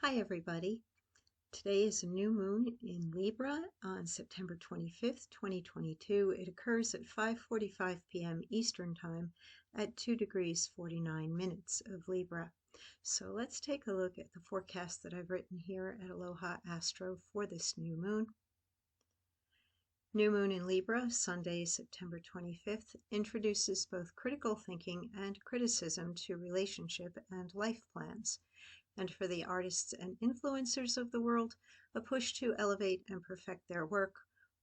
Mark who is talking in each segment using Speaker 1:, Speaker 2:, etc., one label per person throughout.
Speaker 1: Hi everybody. Today is a new moon in Libra on September 25th, 2022. It occurs at 5:45 p.m. Eastern Time at 2 degrees 49 minutes of Libra. So let's take a look at the forecast that I've written here at Aloha Astro for this new moon. New moon in Libra, Sunday, September 25th, introduces both critical thinking and criticism to relationship and life plans. And for the artists and influencers of the world, a push to elevate and perfect their work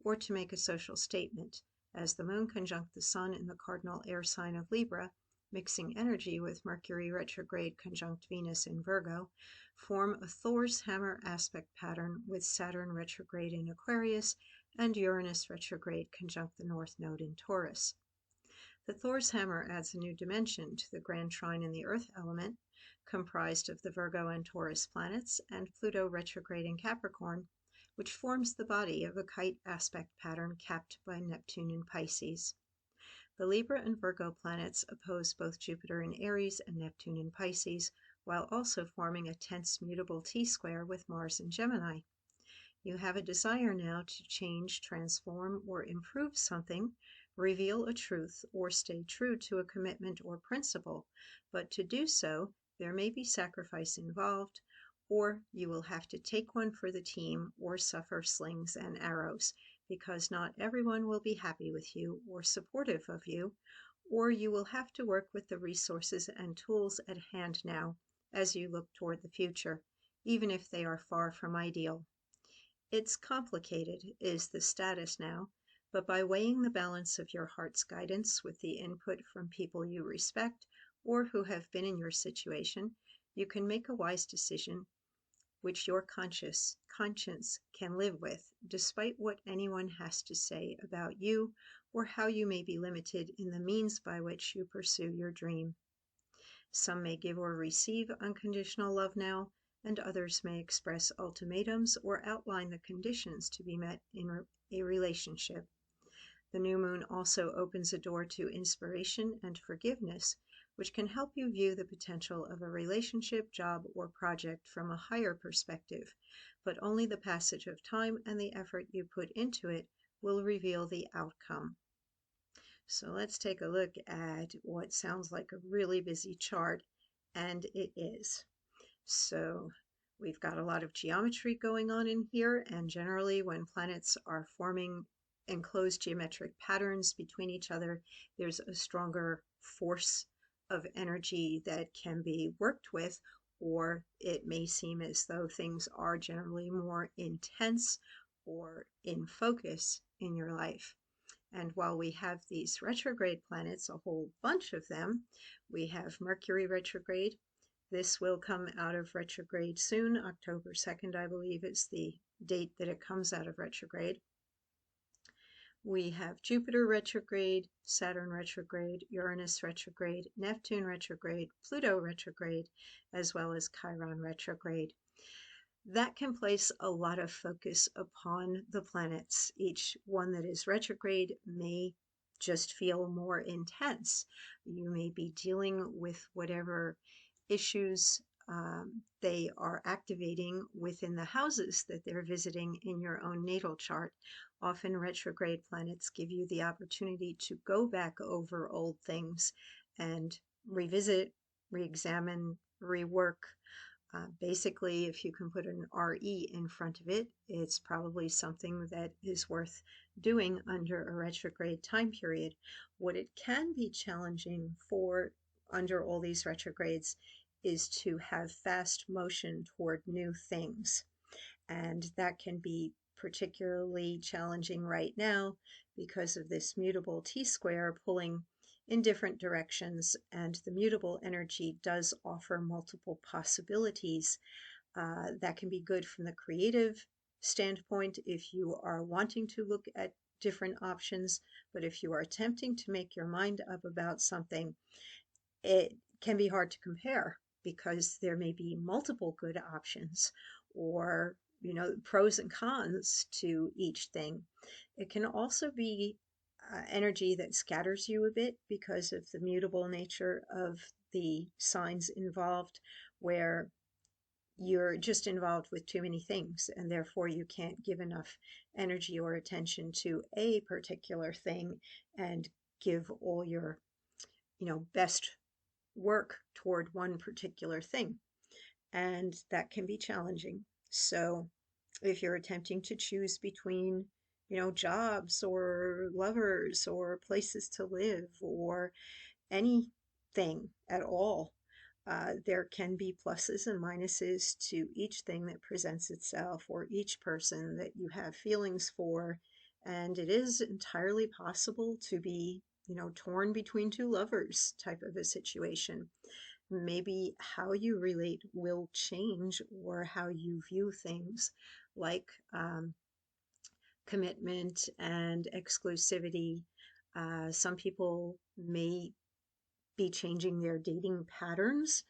Speaker 1: or to make a social statement, as the moon conjunct the sun in the cardinal air sign of Libra, mixing energy with Mercury retrograde conjunct Venus in Virgo, form a Thor's hammer aspect pattern with Saturn retrograde in Aquarius and Uranus retrograde conjunct the North Node in Taurus. The Thor's hammer adds a new dimension to the grand trine in the Earth element, comprised of the Virgo and Taurus planets and Pluto retrograde in Capricorn, which forms the body of a kite aspect pattern capped by Neptune in Pisces. The Libra and Virgo planets oppose both Jupiter in Aries and Neptune in Pisces, while also forming a tense mutable T-square with Mars in Gemini. You have a desire now to change, transform, or improve something, reveal a truth, or stay true to a commitment or principle, but to do so, there may be sacrifice involved, or you will have to take one for the team or suffer slings and arrows, because not everyone will be happy with you or supportive of you, or you will have to work with the resources and tools at hand now as you look toward the future, even if they are far from ideal. It's complicated, is the status now, but by weighing the balance of your heart's guidance with the input from people you respect or who have been in your situation, you can make a wise decision which your conscience can live with, despite what anyone has to say about you or how you may be limited in the means by which you pursue your dream. Some may give or receive unconditional love now, and others may express ultimatums or outline the conditions to be met in a relationship. The new moon also opens a door to inspiration and forgiveness, which can help you view the potential of a relationship, job, or project from a higher perspective, but only the passage of time and the effort you put into it will reveal the outcome. So let's take a look at what sounds like a really busy chart, and it is. So we've got a lot of geometry going on in here, and generally when planets are forming enclosed geometric patterns between each other, there's a stronger force of energy that can be worked with, or it may seem as though things are generally more intense or in focus in your life. And while we have these retrograde planets, a whole bunch of them, we have Mercury retrograde. This will come out of retrograde soon. October 2nd, I believe, is the date that it comes out of retrograde. We have Jupiter retrograde, Saturn retrograde, Uranus retrograde, Neptune retrograde, Pluto retrograde, as well as Chiron retrograde. That can place a lot of focus upon the planets. Each one that is retrograde may just feel more intense. You may be dealing with whatever issues they are activating within the houses that they're visiting in your own natal chart. Often retrograde planets give you the opportunity to go back over old things and revisit, re-examine, rework. Basically, if you can put an RE in front of it, it's probably something that is worth doing under a retrograde time period. What it can be challenging for under all these retrogrades is to have fast motion toward new things. And that can be particularly challenging right now because of this mutable T-square pulling in different directions, and the mutable energy does offer multiple possibilities. That can be good from the creative standpoint if you are wanting to look at different options, but if you are attempting to make your mind up about something, it can be hard to compare because there may be multiple good options or pros and cons to each thing. It can also be energy that scatters you a bit because of the mutable nature of the signs involved, where you're just involved with too many things, and therefore you can't give enough energy or attention to a particular thing and give all your, best work toward one particular thing. And that can be challenging. So if you're attempting to choose between, jobs or lovers or places to live or anything at all, there can be pluses and minuses to each thing that presents itself or each person that you have feelings for. And it is entirely possible to be, torn between two lovers type of a situation. Maybe how you relate will change, or how you view things like commitment and exclusivity. Some people may be changing their dating patterns.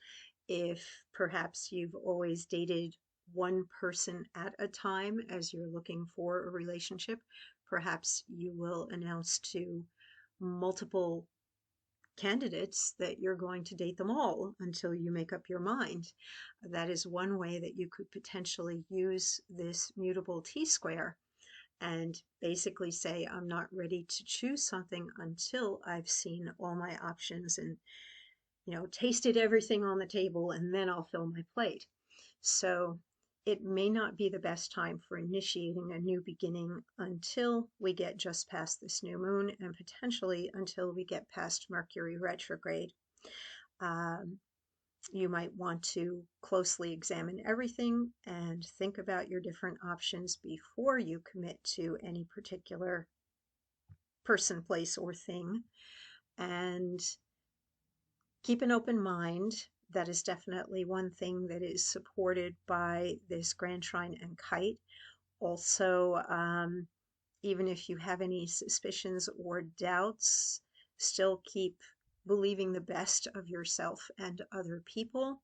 Speaker 1: If perhaps you've always dated one person at a time as you're looking for a relationship, perhaps you will announce to multiple candidates that you're going to date them all until you make up your mind. That is one way that you could potentially use this mutable T-square and basically say, I'm not ready to choose something until I've seen all my options and, tasted everything on the table, and then I'll fill my plate. So it may not be the best time for initiating a new beginning until we get just past this new moon, and potentially until we get past Mercury retrograde. Um, you might want to closely examine everything and think about your different options before you commit to any particular person, place, or thing. And keep an open mind. That is definitely one thing that is supported by this Grand Trine and Kite. Also, even if you have any suspicions or doubts, still keep believing the best of yourself and other people.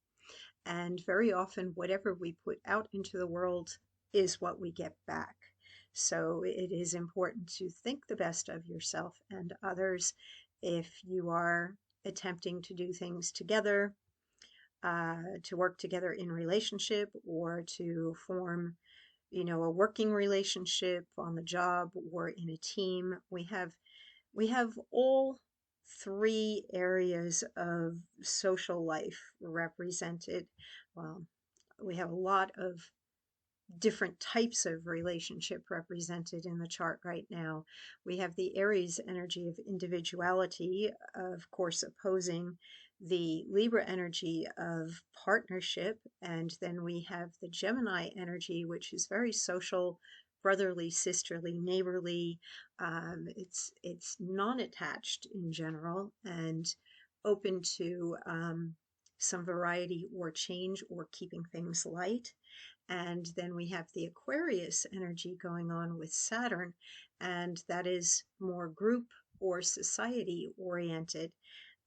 Speaker 1: And very often, whatever we put out into the world is what we get back. So it is important to think the best of yourself and others if you are attempting to do things together, to work together in relationship, or to form, a working relationship on the job or in a team. We have all three areas of social life represented. Well, we have a lot of different types of relationship represented in the chart right now. We have the Aries energy of individuality, of course, opposing the Libra energy of partnership. And then we have the Gemini energy, which is very social, brotherly, sisterly, neighborly. It's non-attached in general and open to some variety or change or keeping things light. And then we have the Aquarius energy going on with Saturn, and that is more group or society oriented.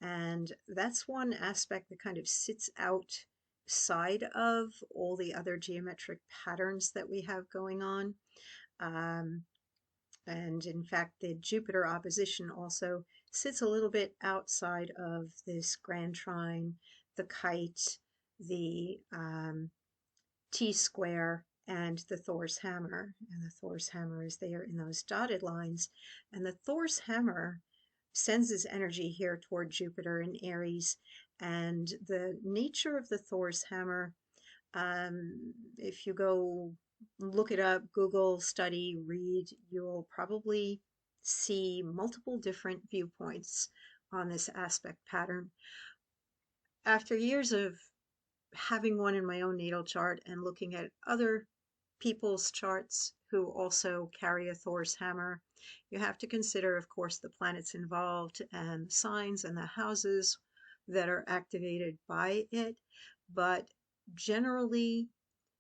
Speaker 1: And that's one aspect that kind of sits outside of all the other geometric patterns that we have going on. And in fact, the Jupiter opposition also sits a little bit outside of this Grand Trine, the Kite, the T-square, and the Thor's hammer. And the Thor's hammer is there in those dotted lines. And the Thor's hammer sends its energy here toward Jupiter in Aries. And the nature of the Thor's hammer, if you go look it up, Google, study, read, you'll probably see multiple different viewpoints on this aspect pattern. After years of having one in my own natal chart and looking at other people's charts who also carry a Thor's hammer, you have to consider, of course, the planets involved and the signs and the houses that are activated by it. But generally,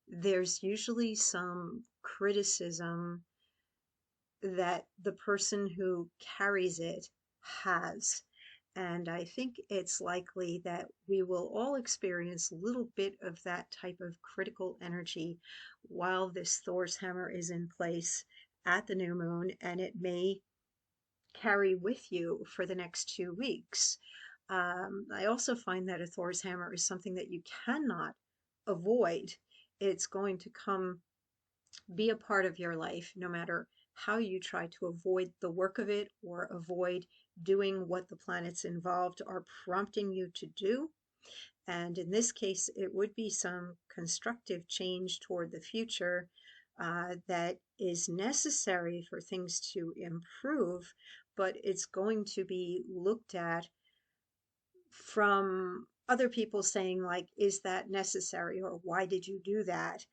Speaker 1: there's usually some criticism that the person who carries it has. And I think it's likely that we will all experience a little bit of that type of critical energy while this Thor's hammer is in place at the new moon, and it may carry with you for the next 2 weeks. I also find that a Thor's hammer is something that you cannot avoid. it's going to be a part of your life, no matter how you try to avoid the work of it or avoid doing what the planets involved are prompting you to do. And in this case, it would be some constructive change toward the future that is necessary for things to improve, but it's going to be looked at from other people saying, like, is that necessary, or why did you do that?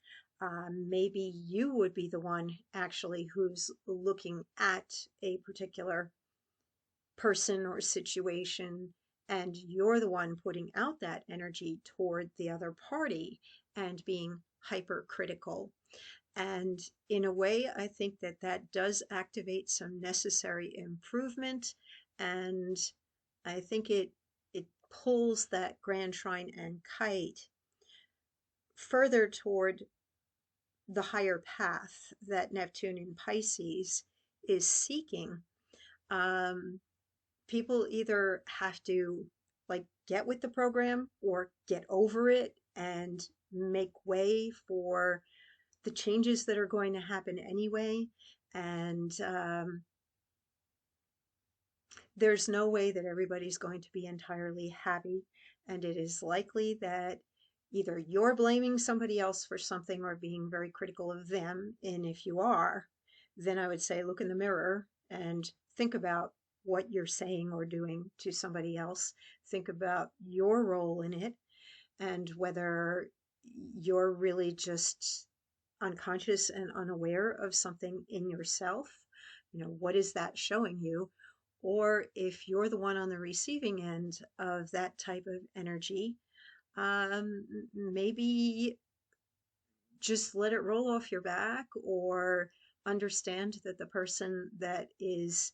Speaker 1: Maybe you would be the one actually who's looking at a particular person or situation, and you're the one putting out that energy toward the other party and being hypercritical. And in a way, I think that that does activate some necessary improvement. And I think it pulls that grand trine and kite further toward the higher path that Neptune in Pisces is seeking. Um, People either have to like get with the program or get over it and make way for the changes that are going to happen anyway. And there's no way that everybody's going to be entirely happy. And it is likely that either you're blaming somebody else for something or being very critical of them. And if you are, then I would say look in the mirror and think about what you're saying or doing to somebody else. Think about your role in it and whether you're really just unconscious and unaware of something in yourself. What is that showing you? Or if you're the one on the receiving end of that type of energy, maybe just let it roll off your back, or understand that the person that is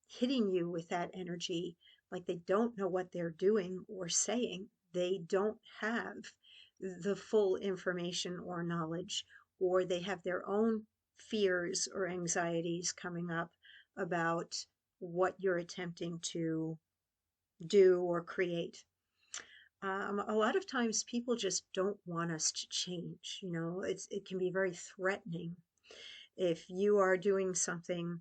Speaker 1: hitting you with that energy, like, they don't know what they're doing or saying. They don't have the full information or knowledge, or they have their own fears or anxieties coming up about what you're attempting to do or create. A lot of times people just don't want us to change. It can be very threatening if you are doing something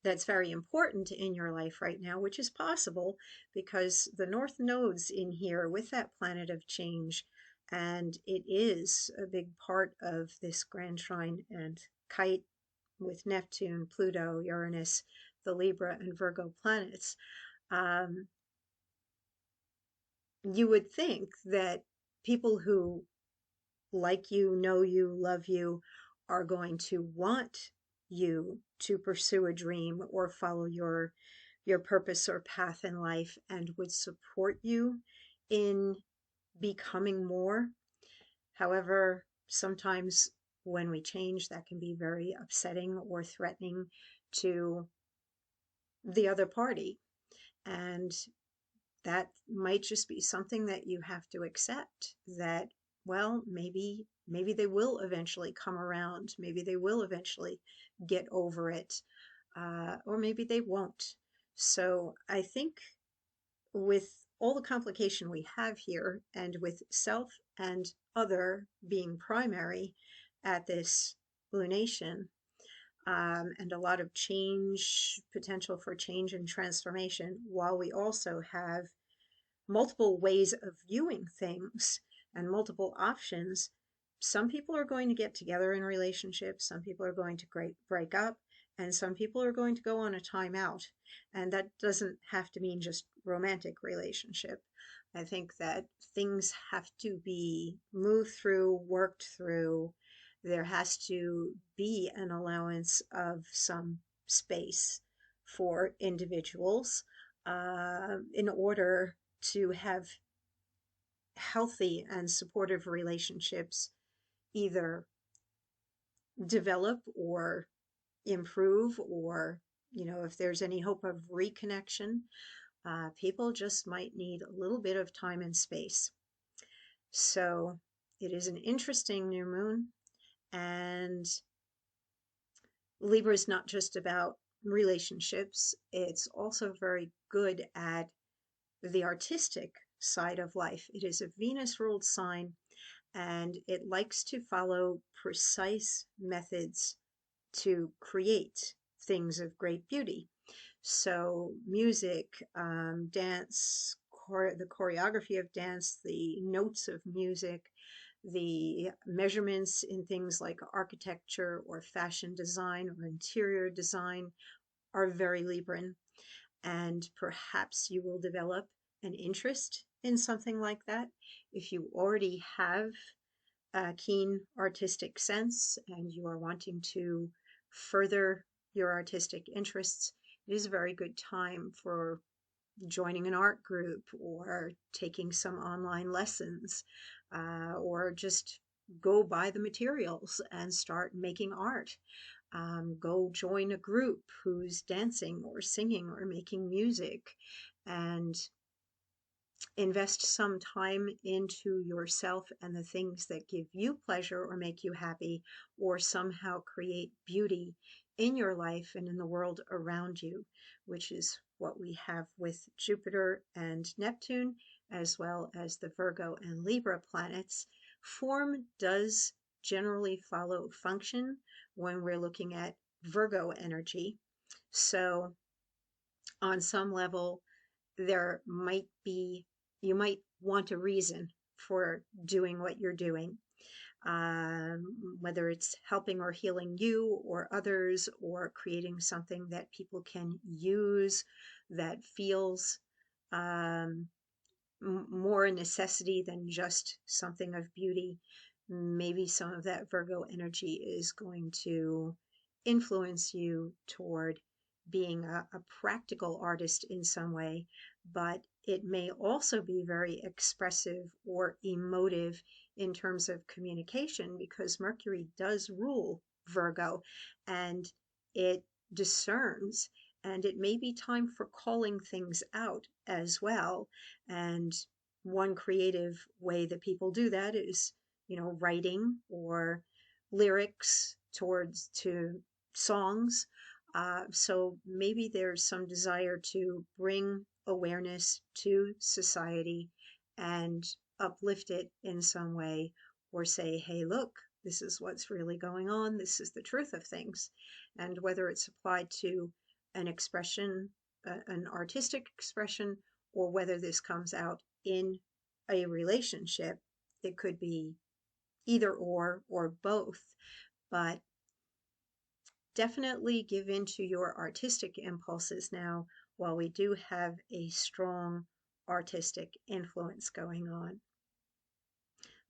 Speaker 1: that's very important in your life right now, which is possible because the North Node's in here with that planet of change, and it is a big part of this grand trine and kite with Neptune, Pluto, Uranus, the Libra and Virgo planets. You would think that people who like you, know you, love you, are going to want you to pursue a dream or follow your purpose or path in life, and would support you in becoming more. However, sometimes when we change, that can be very upsetting or threatening to the other party. And that might just be something that you have to accept, that, well, maybe they will eventually come around. Maybe they will eventually get over it, or maybe they won't. So I think with all the complication we have here, and with self and other being primary at this lunation, and a lot of change, potential for change and transformation, while we also have multiple ways of viewing things and multiple options. Some people are going to get together in relationships, some people are going to break up, and some people are going to go on a timeout. And that doesn't have to mean just romantic relationship. I think that things have to be moved through, worked through. There has to be an allowance of some space for individuals in order to have healthy and supportive relationships either develop or improve, or, if there's any hope of reconnection, people just might need a little bit of time and space. So it is an interesting new moon, and Libra is not just about relationships. It's also very good at the artistic side of life. It is a Venus ruled sign, and it likes to follow precise methods to create things of great beauty. So music, dance, the choreography of dance, the notes of music, the measurements in things like architecture or fashion design or interior design are very Libran. And perhaps you will develop an interest in something like that. If you already have a keen artistic sense and you are wanting to further your artistic interests, it is a very good time for joining an art group or taking some online lessons, or just go buy the materials and start making art. Go join a group who's dancing or singing or making music, and invest some time into yourself and the things that give you pleasure or make you happy, or somehow create beauty in your life and in the world around you, which is what we have with Jupiter and Neptune, as well as the Virgo and Libra planets. Form does generally follow function when we're looking at Virgo energy. So on some level, there might be, you might want a reason for doing what you're doing, whether it's helping or healing you or others, or creating something that people can use that feels more a necessity than just something of beauty. Maybe some of that Virgo energy is going to influence you toward being a practical artist in some way, but it may also be very expressive or emotive in terms of communication, because Mercury does rule Virgo and it discerns, and it may be time for calling things out as well. And one creative way that people do that is, writing or lyrics to songs. So maybe there's some desire to bring awareness to society and uplift it in some way, or say, hey, look, this is what's really going on. This is the truth of things. And whether it's applied to an expression, an artistic expression, or whether this comes out in a relationship, it could be either or both. But definitely give in to your artistic impulses now, while we do have a strong artistic influence going on.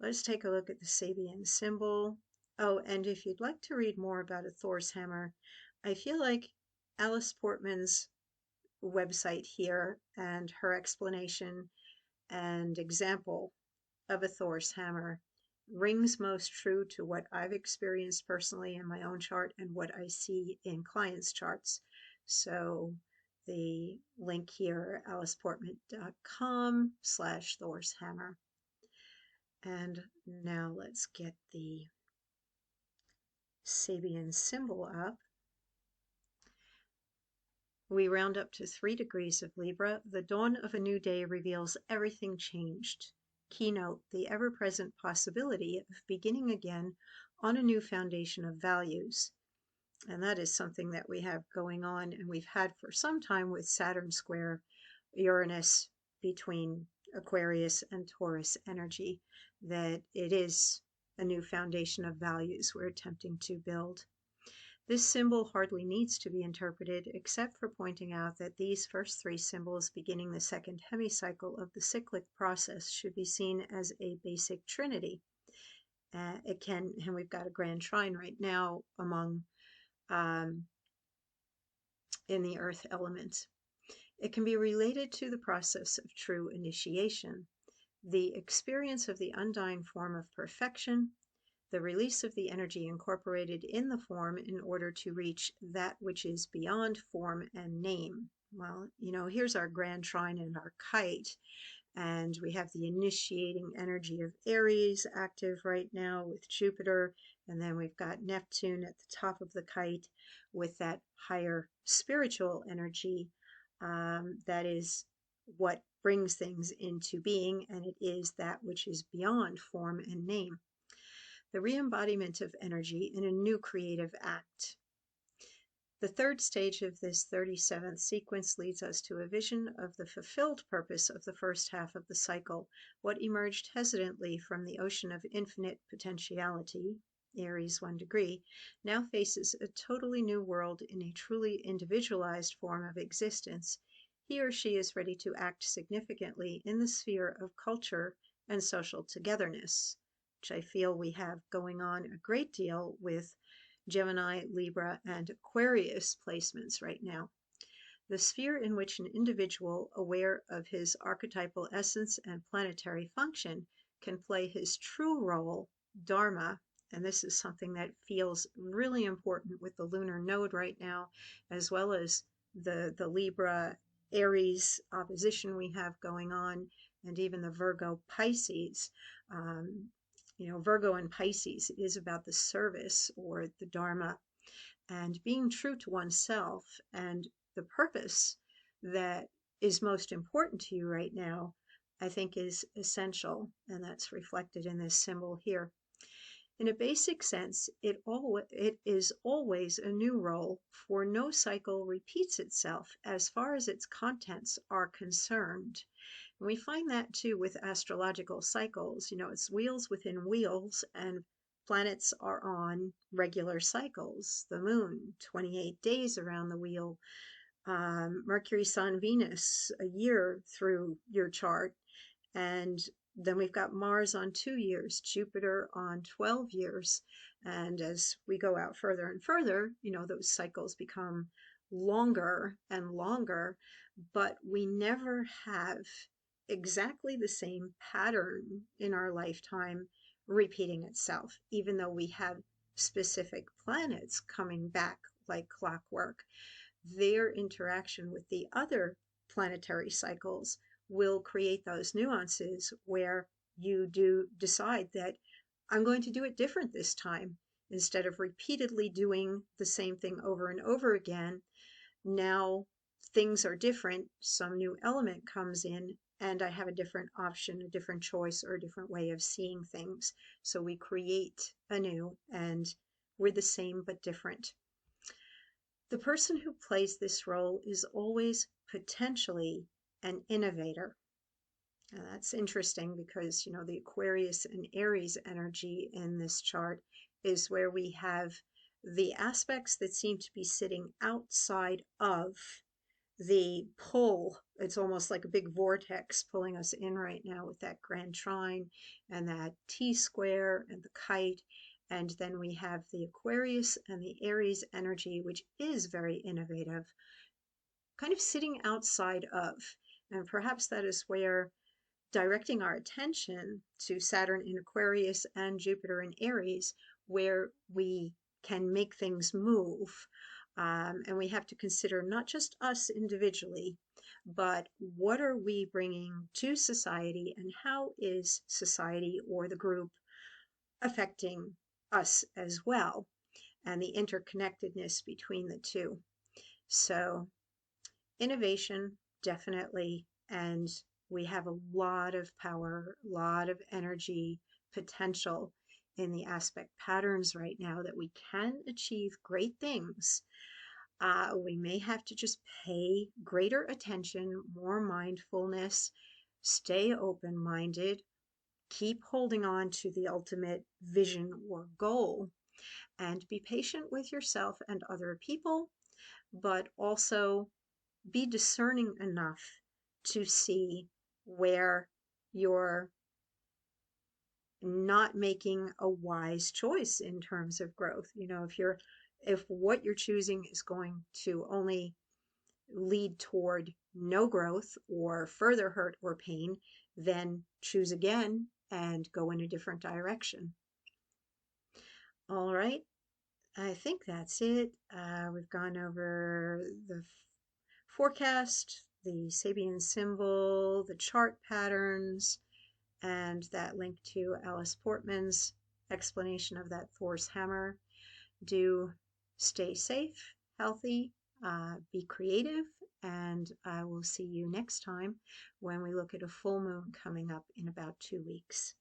Speaker 1: Let's take a look at the Sabian symbol. Oh, and if you'd like to read more about a Thor's hammer, I feel like Alice Portman's website here and her explanation and example of a Thor's hammer rings most true to what I've experienced personally in my own chart and what I see in clients' charts. So the link here, aliceportman.com/Thor's hammer. And now let's get the Sabian symbol up. We round up to 3 degrees of Libra. The dawn of a new day reveals everything changed. Keynote, the ever-present possibility of beginning again on a new foundation of values. And that is something that we have going on, and we've had for some time with Saturn square Uranus between Aquarius and Taurus energy, that it is a new foundation of values we're attempting to build. This symbol hardly needs to be interpreted, except for pointing out that these first 3 symbols beginning the second hemicycle of the cyclic process should be seen as a basic trinity. And we've got a grand trine right now among in the earth element. It can be related to the process of true initiation, the experience of the undying form of perfection, the release of the energy incorporated in the form in order to reach that which is beyond form and name. Well, here's our grand trine and our kite, and we have the initiating energy of Aries active right now with Jupiter, and then we've got Neptune at the top of the kite with that higher spiritual energy that is what brings things into being, and it is that which is beyond form and name. The re-embodiment of energy in a new creative act. The third stage of this 37th sequence leads us to a vision of the fulfilled purpose of the first half of the cycle. What emerged hesitantly from the ocean of infinite potentiality, Aries 1 degree, now faces a totally new world in a truly individualized form of existence. He or she is ready to act significantly in the sphere of culture and social togetherness, which I feel we have going on a great deal with Gemini, Libra, and Aquarius placements right now. The sphere in which an individual, aware of his archetypal essence and planetary function, can play his true role, Dharma, and this is something that feels really important with the lunar node right now, as well as the Libra Aries opposition we have going on, and even the Virgo Pisces. Virgo and Pisces is about the service or the Dharma and being true to oneself, and the purpose that is most important to you right now, I think, is essential, and that's reflected in this symbol here. In a basic sense, it is always a new role, for no cycle repeats itself as far as its contents are concerned. And we find that too with astrological cycles. It's wheels within wheels, and planets are on regular cycles. The moon, 28 days around the wheel. Mercury, Sun, Venus, a year through your chart. And then we've got Mars on 2 years, Jupiter on 12 years. And as we go out further and further, those cycles become longer and longer, but we never have exactly the same pattern in our lifetime repeating itself, even though we have specific planets coming back like clockwork. Their interaction with the other planetary cycles will create those nuances where you do decide that I'm going to do it different this time. Instead of repeatedly doing the same thing over and over again, now things are different, some new element comes in, and I have a different option, a different choice, or a different way of seeing things. So we create anew, and we're the same but different. The person who plays this role is always potentially an innovator. Now that's interesting because, the Aquarius and Aries energy in this chart is where we have the aspects that seem to be sitting outside of the pull. It's almost like a big vortex pulling us in right now with that grand trine and that T-square and the kite. And then we have the Aquarius and the Aries energy, which is very innovative, kind of sitting outside of. And perhaps that is where directing our attention to Saturn in Aquarius and Jupiter in Aries, where we can make things move. And we have to consider not just us individually, but what are we bringing to society, and how is society or the group affecting us as well, and the interconnectedness between the two. So innovation, definitely, and we have a lot of power, a lot of energy, potential in the aspect patterns right now that we can achieve great things. We may have to just pay greater attention, more mindfulness, stay open-minded, keep holding on to the ultimate vision or goal, and be patient with yourself and other people, but also be discerning enough to see where you're not making a wise choice in terms of growth. If what you're choosing is going to only lead toward no growth or further hurt or pain, then choose again and go in a different direction. All right, I think that's it. We've gone over the forecast, the Sabian symbol, the chart patterns, and that link to Alice Portman's explanation of that Thor's hammer. Do stay safe, healthy, be creative, and I will see you next time when we look at a full moon coming up in about 2 weeks.